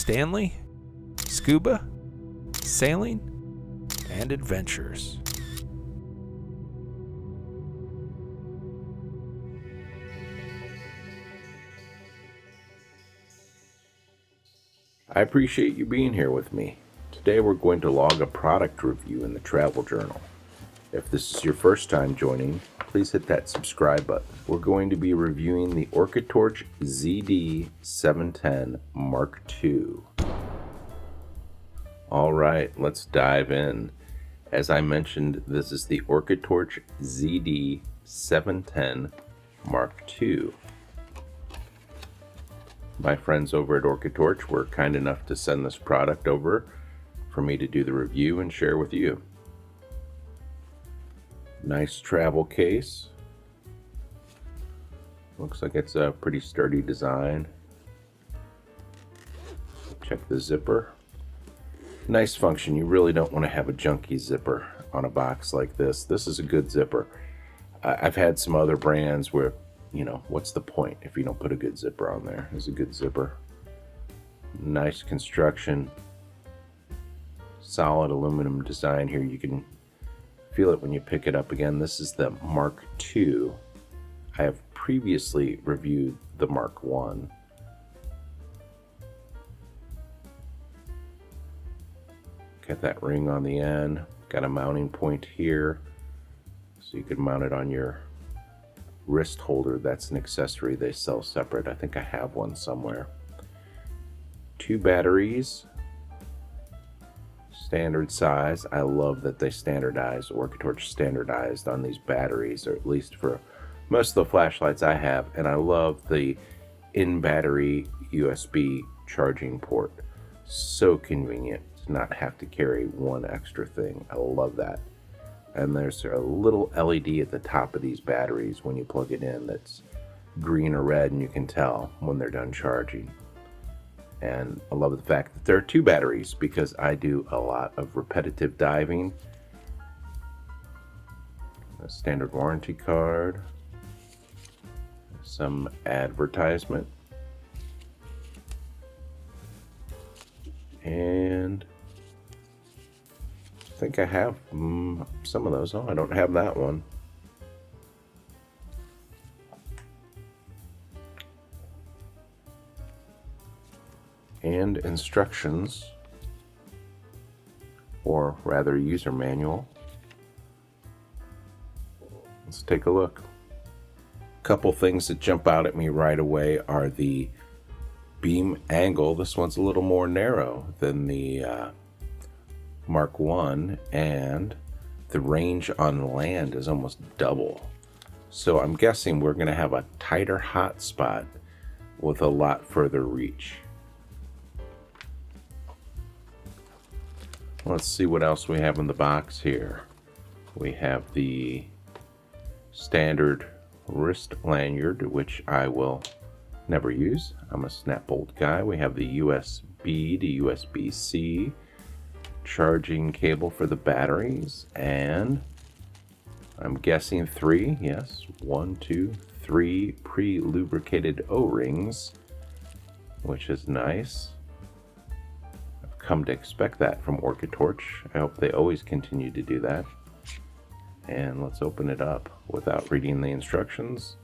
Stanley, Scuba, Sailing, and Adventures. I appreciate you being here with me. Today we're going to log a product review in the travel journal. If this is your first time joining, please hit that subscribe button. We're going to be reviewing the OrcaTorch ZD710 MK2. Alright, let's dive in. As I mentioned, this is the OrcaTorch ZD710 MK2. My friends over at OrcaTorch were kind enough to send this product over for me to do the review and share with you. Nice travel case. Looks like it's a pretty sturdy design. Check the zipper. Nice function. You really don't want to have a junky zipper on a box like this. This is a good zipper. I've had some other brands where, you know, what's the point if you don't put a good zipper on there? It's a good zipper. Nice construction. Solid aluminum design here. You can feel it when you pick it up. Again, this is the MK2. I have previously reviewed the MK1. Got that ring on the end. Got a mounting point here, so you could mount it on your wrist holder. That's an accessory they sell separate. I think I have one somewhere. 2 batteries, standard size. I love that they standardized, OrcaTorch standardized on these batteries, or at least for most of the flashlights I have. And I love the in-battery USB charging port. So convenient to not have to carry one extra thing. I love that. And there's a little LED at the top of these batteries when you plug it in that's green or red, and you can tell when they're done charging. And I love the fact that there are 2 batteries because I do a lot of repetitive diving. A standard warranty card, some advertisement, and I think I have some of those. Oh, I don't have that one. And instructions, or rather user manual. Let's take a look. A couple things that jump out at me right away are the beam angle. This one's a little more narrow than the MK1, and the range on land is almost double. So I'm guessing we're going to have a tighter hot spot with a lot further reach. Let's see what else we have in the box here. We have the standard wrist lanyard, which I will never use. I'm a snap bolt guy. We have the USB to USB-C charging cable for the batteries, and I'm guessing 3, yes, 1, 2, 3 pre-lubricated O-rings, which is nice. I've come to expect that from OrcaTorch. I hope they always continue to do that. And let's open it up without reading the instructions.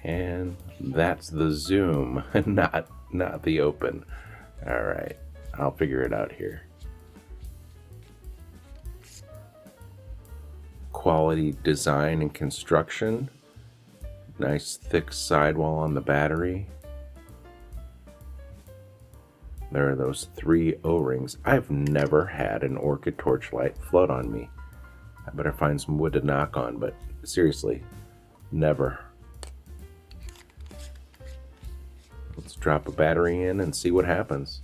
And that's the zoom, not the open. All right, I'll figure it out here. Quality design and construction. Nice thick sidewall on the battery. There are those 3 O-rings. I've never had an OrcaTorch light float on me. I better find some wood to knock on, but seriously, never. Let's drop a battery in and see what happens.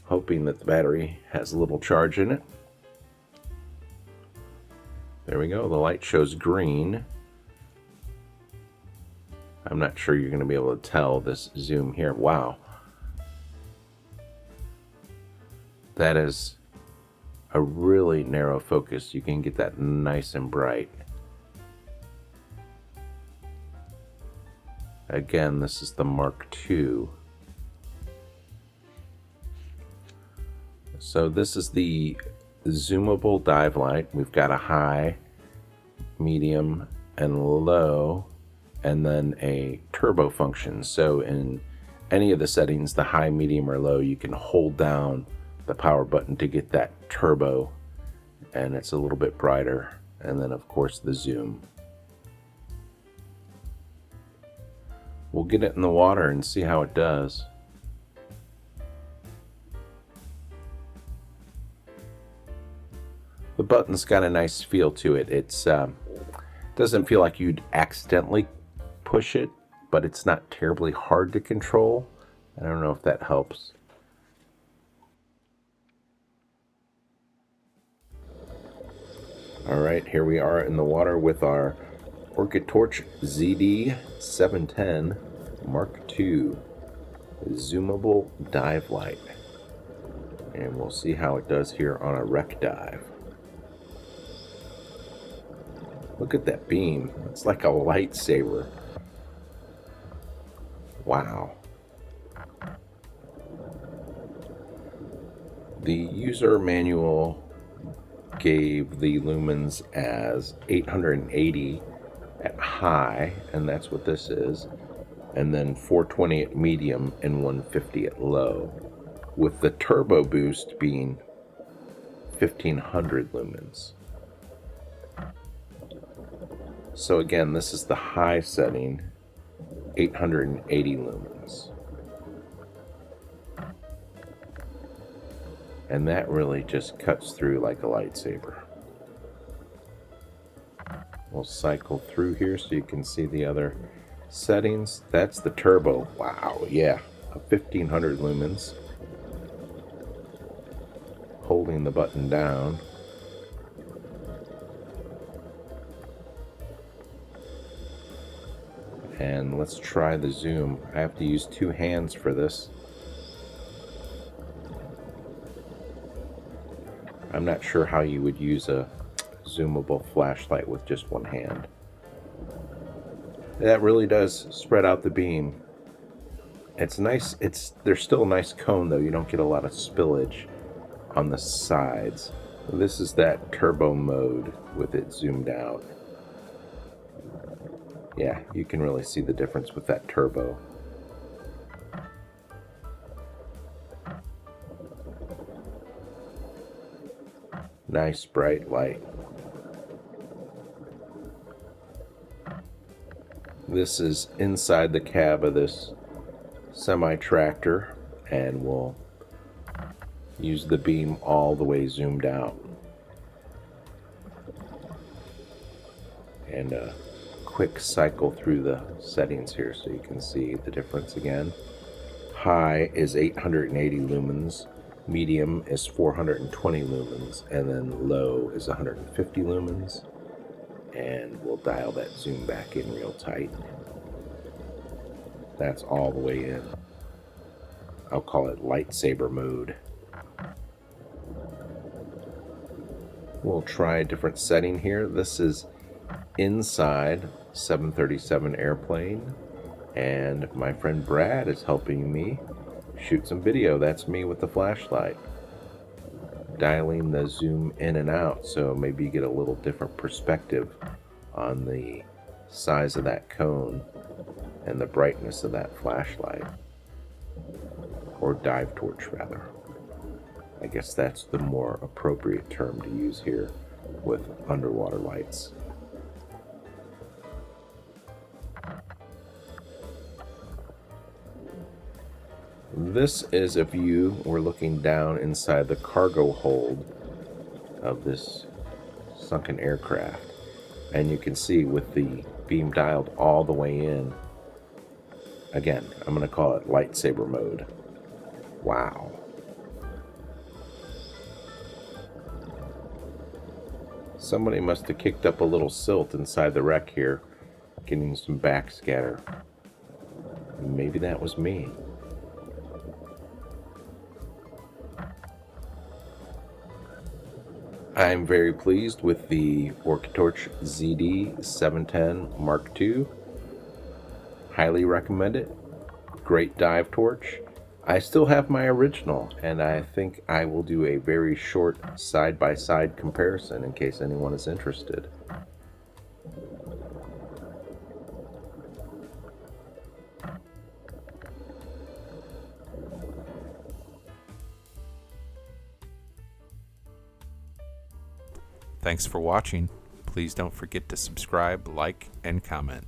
Hoping that the battery has a little charge in it. There we go. The light shows green. I'm not sure you're going to be able to tell this zoom here. Wow. That is a really narrow focus. You can get that nice and bright. Again, this is the MK2. So this is the zoomable dive light. We've got a high, medium, and low, and then a turbo function. So in any of the settings, the high, medium, or low, you can hold down the power button to get that turbo, and it's a little bit brighter. And then of course the zoom. We'll get it in the water and see how it does. The button's got a nice feel to it. It's doesn't feel like you'd accidentally push it, but it's not terribly hard to control. I don't know if that helps. All right, here we are in the water with our OrcaTorch ZD710 MK2 zoomable dive light. And we'll see how it does here on a wreck dive. Look at that beam. It's like a lightsaber. Wow. The user manual gave the lumens as 880 at high, and that's what this is, and then 420 at medium and 150 at low, with the turbo boost being 1500 lumens. So again, this is the high setting, 880 lumens. And that really just cuts through like a lightsaber. We'll cycle through here so you can see the other settings. That's the turbo. Wow, yeah, 1500 lumens. Holding the button down. And let's try the zoom. I have to use two hands for this. I'm not sure how you would use a zoomable flashlight with just one hand. That really does spread out the beam. It's nice. There's still a nice cone though. You don't get a lot of spillage on the sides. This is that turbo mode with it zoomed out. Yeah, you can really see the difference with that turbo. Nice bright light. This is inside the cab of this semi-tractor, and we'll use the beam all the way zoomed out. And quick cycle through the settings here so you can see the difference again. High is 880 lumens, medium is 420 lumens, and then low is 150 lumens. And we'll dial that zoom back in real tight. That's all the way in. I'll call it lightsaber mode. We'll try a different setting here. This is inside 737 airplane, and my friend Brad is helping me shoot some video. That's me with the flashlight, dialing the zoom in and out, so maybe you get a little different perspective on the size of that cone and the brightness of that flashlight, or dive torch rather. I guess that's the more appropriate term to use here with underwater lights. This is a view. We're looking down inside the cargo hold of this sunken aircraft, and you can see with the beam dialed all the way in, again, I'm going to call it lightsaber mode. Wow. Somebody must have kicked up a little silt inside the wreck here, getting some backscatter. Maybe that was me. I'm very pleased with the OrcaTorch ZD710 MK2. Highly recommend it. Great dive torch. I still have my original, and I think I will do a very short side-by-side comparison in case anyone is interested. Thanks for watching. Please don't forget to subscribe, like, and comment.